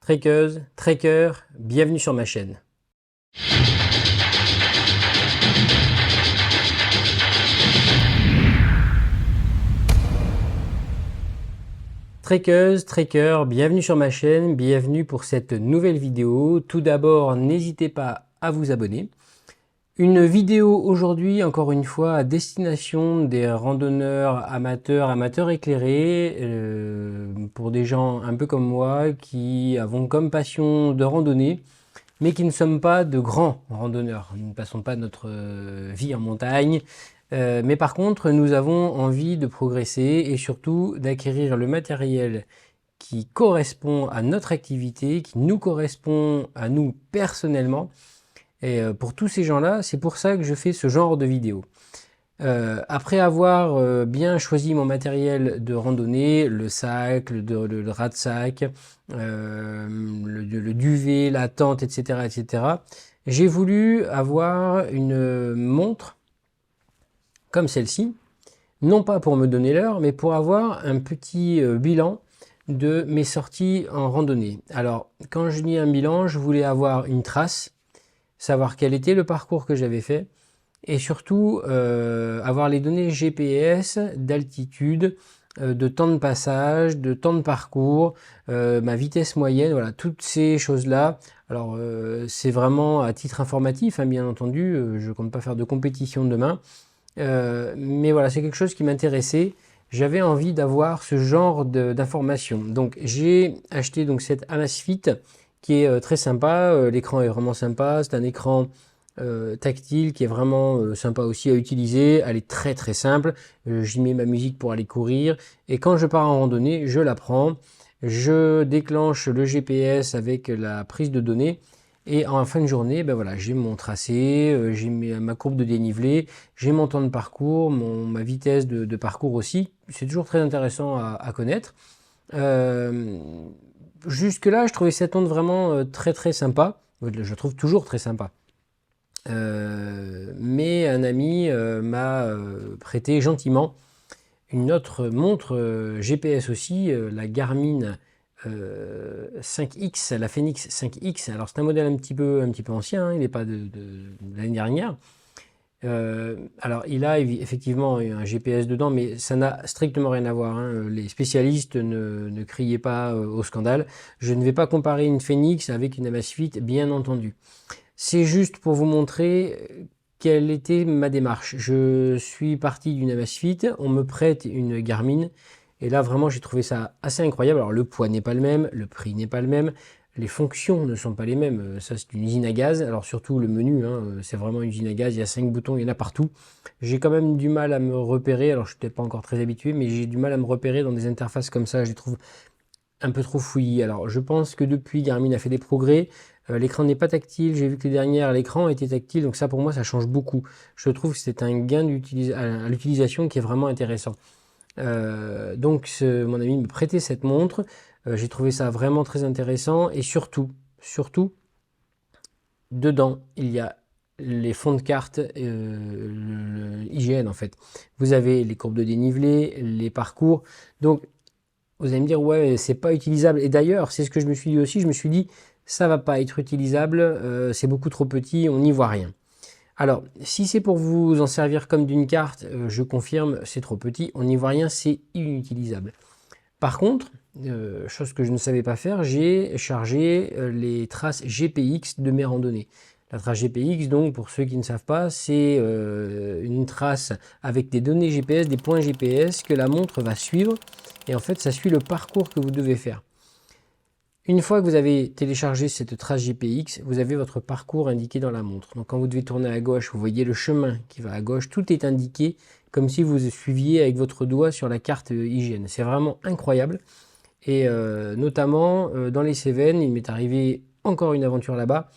Trekkeuses, trekkers, bienvenue sur ma chaîne. Trekkeuses, trekkers, bienvenue sur ma chaîne, bienvenue pour cette nouvelle vidéo. Tout d'abord, n'hésitez pas à vous abonner. Une vidéo aujourd'hui, encore une fois, à destination des randonneurs amateurs éclairés, pour des gens un peu comme moi qui avons comme passion de randonner, mais qui ne sommes pas de grands randonneurs. Nous ne passons pas notre vie en montagne, mais par contre, nous avons envie de progresser et surtout d'acquérir le matériel qui correspond à notre activité, qui nous correspond à nous personnellement. Et pour tous ces gens-là, c'est pour ça que je fais ce genre de vidéo. Après avoir bien choisi mon matériel de randonnée, le sac, le rat de sac, le duvet, la tente, etc., etc., j'ai voulu avoir une montre comme celle-ci, non pas pour me donner l'heure, mais pour avoir un petit bilan de mes sorties en randonnée. Alors, quand je dis un bilan, je voulais avoir une trace, savoir quel était le parcours que j'avais fait, et surtout avoir les données GPS d'altitude, de temps de passage, de temps de parcours, ma vitesse moyenne, voilà, toutes ces choses-là. Alors c'est vraiment à titre informatif, hein, bien entendu, je ne compte pas faire de compétition demain, mais voilà, c'est quelque chose qui m'intéressait. J'avais envie d'avoir ce genre d'informations. Donc j'ai acheté donc cette Amazfit qui est très sympa. L'écran est vraiment sympa. C'est un écran tactile qui est vraiment sympa aussi à utiliser. Elle est très très simple. J'y mets ma musique pour aller courir. Et quand je pars en randonnée, je la prends. Je déclenche le GPS avec la prise de données. Et en fin de journée, ben voilà, j'ai mon tracé, j'ai ma courbe de dénivelé, j'ai mon temps de parcours, ma vitesse de parcours aussi. C'est toujours très intéressant à connaître. Euh, Jusque-là, je trouvais cette onde vraiment très très sympa. Je la trouve toujours très sympa. Mais un ami m'a prêté gentiment une autre montre GPS aussi, la Garmin 5X, la Fenix 5X. Alors c'est un modèle un petit peu ancien, hein, il n'est pas de l'année dernière. Alors il a effectivement un GPS dedans, mais ça n'a strictement rien à voir, hein. Les spécialistes ne criaient pas au scandale. Je ne vais pas comparer une Fenix avec une Amazfit, bien entendu. C'est juste pour vous montrer quelle était ma démarche. Je suis parti d'une Amazfit, on me prête une Garmin, et là vraiment j'ai trouvé ça assez incroyable. Alors le poids n'est pas le même, le prix n'est pas le même, les fonctions ne sont pas les mêmes. Ça c'est une usine à gaz, alors surtout le menu, hein, c'est vraiment une usine à gaz, il y a 5 boutons, il y en a partout. J'ai quand même du mal à me repérer, alors je suis peut-être pas encore très habitué, mais j'ai du mal à me repérer dans des interfaces comme ça, je les trouve un peu trop fouillis. Alors je pense que depuis Garmin a fait des progrès. L'écran n'est pas tactile, j'ai vu que les dernières l'écran était tactile, donc ça pour moi ça change beaucoup. Je trouve que c'est un gain à l'utilisation qui est vraiment intéressant. Donc mon ami me prêtait cette montre, j'ai trouvé ça vraiment très intéressant et surtout, dedans il y a les fonds de carte IGN en fait. Vous avez les courbes de dénivelé, les parcours, donc vous allez me dire, ouais, c'est pas utilisable. Et d'ailleurs, c'est ce que je me suis dit aussi. Je me suis dit, ça va pas être utilisable, c'est beaucoup trop petit, on n'y voit rien. Alors, si c'est pour vous en servir comme d'une carte, je confirme, c'est trop petit, on n'y voit rien, c'est inutilisable. Par contre, chose que je ne savais pas faire, j'ai chargé les traces GPX de mes randonnées. La trace GPX, donc, pour ceux qui ne savent pas, c'est une trace avec des données GPS, des points GPS que la montre va suivre. Et en fait, ça suit le parcours que vous devez faire. Une fois que vous avez téléchargé cette trace GPX, vous avez votre parcours indiqué dans la montre. Donc quand vous devez tourner à gauche, vous voyez le chemin qui va à gauche. Tout est indiqué comme si vous suiviez avec votre doigt sur la carte IGN. C'est vraiment incroyable. Et notamment dans les Cévennes, il m'est arrivé encore une aventure là-bas.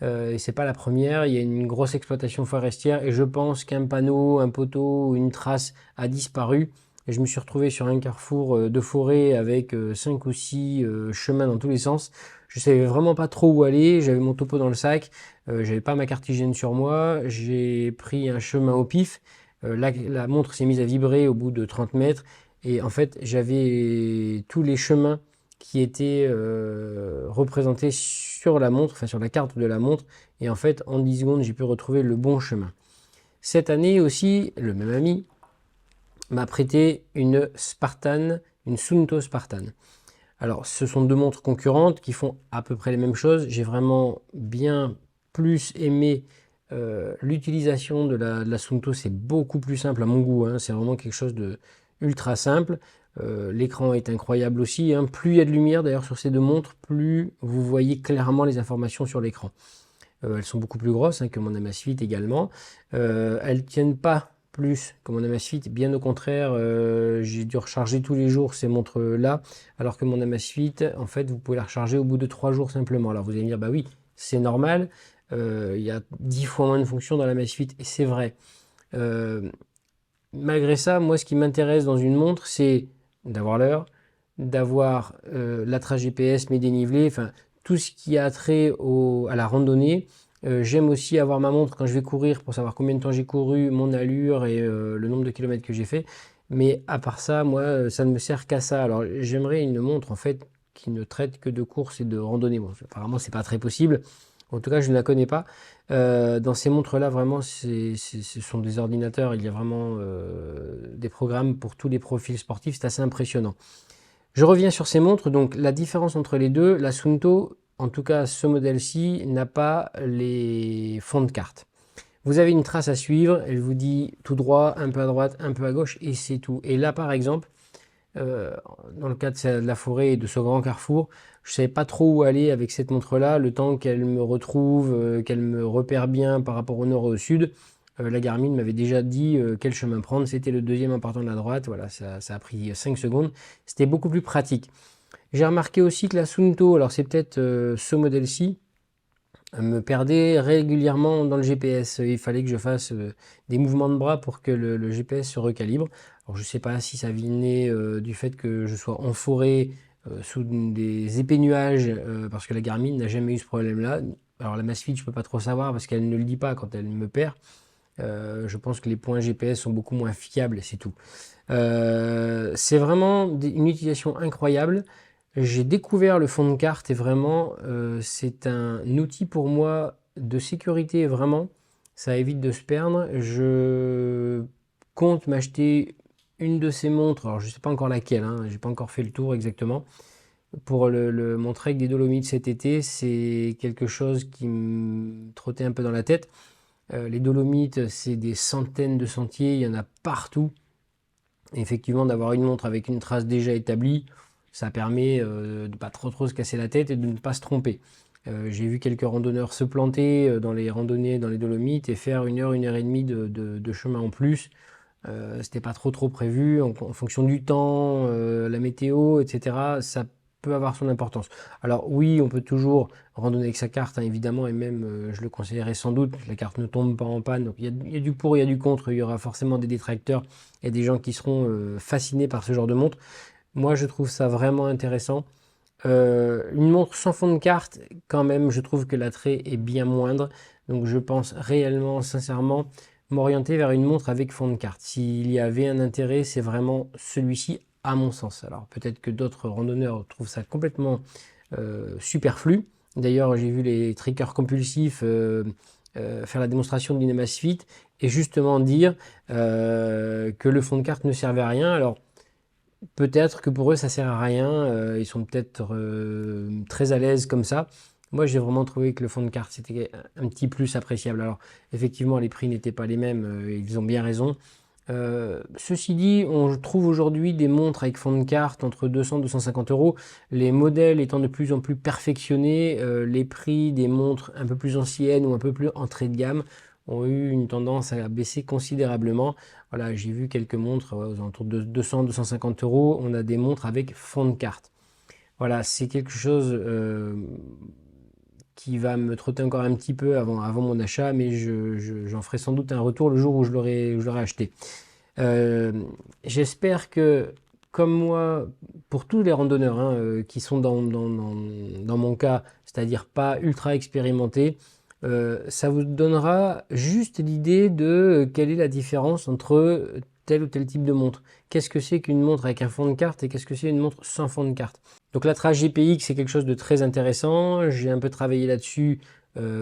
Et c'est pas la première, il y a une grosse exploitation forestière et je pense qu'un panneau, un poteau ou une trace a disparu. Et je me suis retrouvé sur un carrefour de forêt avec 5 ou 6 chemins dans tous les sens. Je savais vraiment pas trop où aller, j'avais mon topo dans le sac, j'avais pas ma carte hygiène sur moi, j'ai pris un chemin au pif. La montre s'est mise à vibrer au bout de 30 mètres et en fait j'avais tous les chemins qui était représenté sur la montre, enfin sur la carte de la montre, et en fait en 10 secondes j'ai pu retrouver le bon chemin. Cette année aussi, le même ami m'a prêté une Spartan, une Suunto Spartan. Alors ce sont deux montres concurrentes qui font à peu près les mêmes choses. J'ai vraiment bien plus aimé l'utilisation de la Suunto, c'est beaucoup plus simple à mon goût, hein. C'est vraiment quelque chose de ultra simple. L'écran est incroyable aussi, hein. Plus il y a de lumière d'ailleurs sur ces deux montres, plus vous voyez clairement les informations sur l'écran. Elles sont beaucoup plus grosses, hein, que mon Amazfit également. Elles tiennent pas plus que mon Amazfit, bien au contraire, j'ai dû recharger tous les jours ces montres-là, alors que mon Amazfit, en fait, vous pouvez la recharger au bout de 3 jours simplement. Alors vous allez me dire, bah oui, c'est normal, il y a 10 fois moins de fonctions dans l'Amazfit, et c'est vrai. Malgré ça, moi, ce qui m'intéresse dans une montre, c'est d'avoir l'heure, d'avoir la trace GPS, mes dénivelés, enfin, tout ce qui a trait à la randonnée. J'aime aussi avoir ma montre quand je vais courir pour savoir combien de temps j'ai couru, mon allure et le nombre de kilomètres que j'ai fait. Mais à part ça, moi, ça ne me sert qu'à ça. Alors, j'aimerais une montre, en fait, qui ne traite que de course et de randonnée. Bon, apparemment, c'est pas très possible. En tout cas, je ne la connais pas. Dans ces montres-là, vraiment, ce sont des ordinateurs. Il y a vraiment des programmes pour tous les profils sportifs. C'est assez impressionnant. Je reviens sur ces montres. Donc, la différence entre les deux, la Suunto, en tout cas ce modèle-ci, n'a pas les fonds de carte. Vous avez une trace à suivre. Elle vous dit tout droit, un peu à droite, un peu à gauche, et c'est tout. Et là, par exemple, euh, dans le cas de la forêt et de ce grand carrefour, je ne savais pas trop où aller avec cette montre-là, le temps qu'elle me retrouve, qu'elle me repère bien par rapport au nord et au sud. La Garmin m'avait déjà dit quel chemin prendre, c'était le deuxième en partant de la droite, voilà, ça a pris 5 secondes, c'était beaucoup plus pratique. J'ai remarqué aussi que la Suunto, alors c'est peut-être ce modèle-ci, me perdait régulièrement dans le GPS. Il fallait que je fasse des mouvements de bras pour que le GPS se recalibre. Alors je ne sais pas si ça venait du fait que je sois en forêt sous des épais nuages, parce que la Garmin n'a jamais eu ce problème-là. Alors la Masfit, je ne peux pas trop savoir parce qu'elle ne le dit pas quand elle me perd. Je pense que les points GPS sont beaucoup moins fiables, c'est tout. C'est vraiment une utilisation incroyable. J'ai découvert le fond de carte et vraiment, c'est un outil pour moi de sécurité, vraiment. Ça évite de se perdre. Je compte m'acheter une de ces montres. Alors, je ne sais pas encore laquelle, hein, j'ai pas encore fait le tour exactement. Pour mon trek des Dolomites cet été, c'est quelque chose qui me trottait un peu dans la tête. Les Dolomites, c'est des centaines de sentiers, il y en a partout. Et effectivement, d'avoir une montre avec une trace déjà établie, ça permet de ne pas trop se casser la tête et de ne pas se tromper. J'ai vu quelques randonneurs se planter dans les randonnées dans les Dolomites et faire 1 heure et demie de chemin en plus. C'était pas trop prévu en fonction du temps, la météo, etc. Ça peut avoir son importance. Alors oui, on peut toujours randonner avec sa carte, hein, évidemment, et même je le conseillerais sans doute. La carte ne tombe pas en panne, donc il y a du pour, il y a du contre. Il y aura forcément des détracteurs et des gens qui seront fascinés par ce genre de montre. Moi, je trouve ça vraiment intéressant. Une montre sans fond de carte, quand même, je trouve que l'attrait est bien moindre. Donc je pense réellement, sincèrement, m'orienter vers une montre avec fond de carte. S'il y avait un intérêt, c'est vraiment celui-ci, à mon sens. Alors peut-être que d'autres randonneurs trouvent ça complètement superflu. D'ailleurs, j'ai vu les trickers compulsifs faire la démonstration d'une Amazfit et justement dire que le fond de carte ne servait à rien. Alors peut-être que pour eux, ça sert à rien. Ils sont peut-être très à l'aise comme ça. Moi, j'ai vraiment trouvé que le fond de carte, c'était un petit plus appréciable. Alors, effectivement, les prix n'étaient pas les mêmes. Ils ont bien raison. Ceci dit, on trouve aujourd'hui des montres avec fond de carte entre 200 et 250 euros. Les modèles étant de plus en plus perfectionnés, les prix des montres un peu plus anciennes ou un peu plus entrée de gamme ont eu une tendance à baisser considérablement. Voilà, j'ai vu quelques montres aux alentours de 200-250 euros. On a des montres avec fond de carte. Voilà, c'est quelque chose qui va me trotter encore un petit peu avant mon achat, mais j'en ferai sans doute un retour le jour où je l'aurai acheté. Euh, J'espère que, comme moi, pour tous les randonneurs hein, qui sont dans mon cas, c'est-à-dire pas ultra expérimentés, ça vous donnera juste l'idée de quelle est la différence entre tel ou tel type de montre. Qu'est-ce que c'est qu'une montre avec un fond de carte et qu'est-ce que c'est une montre sans fond de carte? Donc la trace GPX, c'est quelque chose de très intéressant. J'ai un peu travaillé là-dessus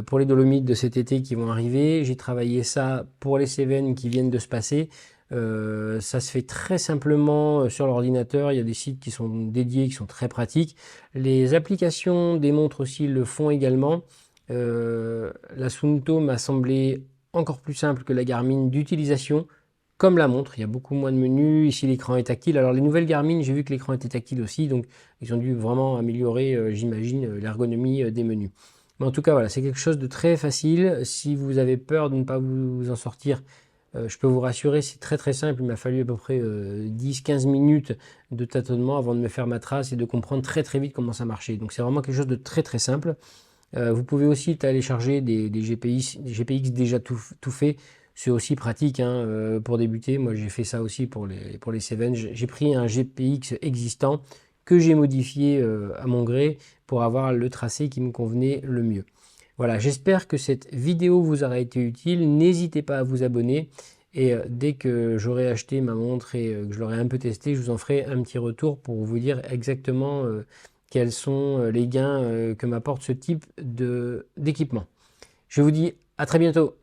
pour les Dolomites de cet été qui vont arriver. J'ai travaillé ça pour les Cévennes qui viennent de se passer. Ça se fait très simplement sur l'ordinateur. Il y a des sites qui sont dédiés, qui sont très pratiques. Les applications des montres aussi le font également. La Suunto m'a semblé encore plus simple que la Garmin d'utilisation, comme la montre. Il y a beaucoup moins de menus. Ici, l'écran est tactile. Alors, les nouvelles Garmin, j'ai vu que l'écran était tactile aussi. Donc, ils ont dû vraiment améliorer, j'imagine, l'ergonomie des menus. Mais en tout cas, voilà, c'est quelque chose de très facile. Si vous avez peur de ne pas vous en sortir, je peux vous rassurer, c'est très très simple. Il m'a fallu à peu près 10-15 minutes de tâtonnement avant de me faire ma trace et de comprendre très très vite comment ça marchait. Donc, c'est vraiment quelque chose de très très simple. Vous pouvez aussi télécharger des GPX déjà tout fait. C'est aussi pratique hein, pour débuter. Moi, j'ai fait ça aussi pour les Seven. J'ai pris un GPX existant que j'ai modifié à mon gré pour avoir le tracé qui me convenait le mieux. Voilà, j'espère que cette vidéo vous aura été utile. N'hésitez pas à vous abonner. Et dès que j'aurai acheté ma montre et que je l'aurai un peu testé, je vous en ferai un petit retour pour vous dire exactement quels sont les gains que m'apporte ce type d'équipement. Je vous dis à très bientôt.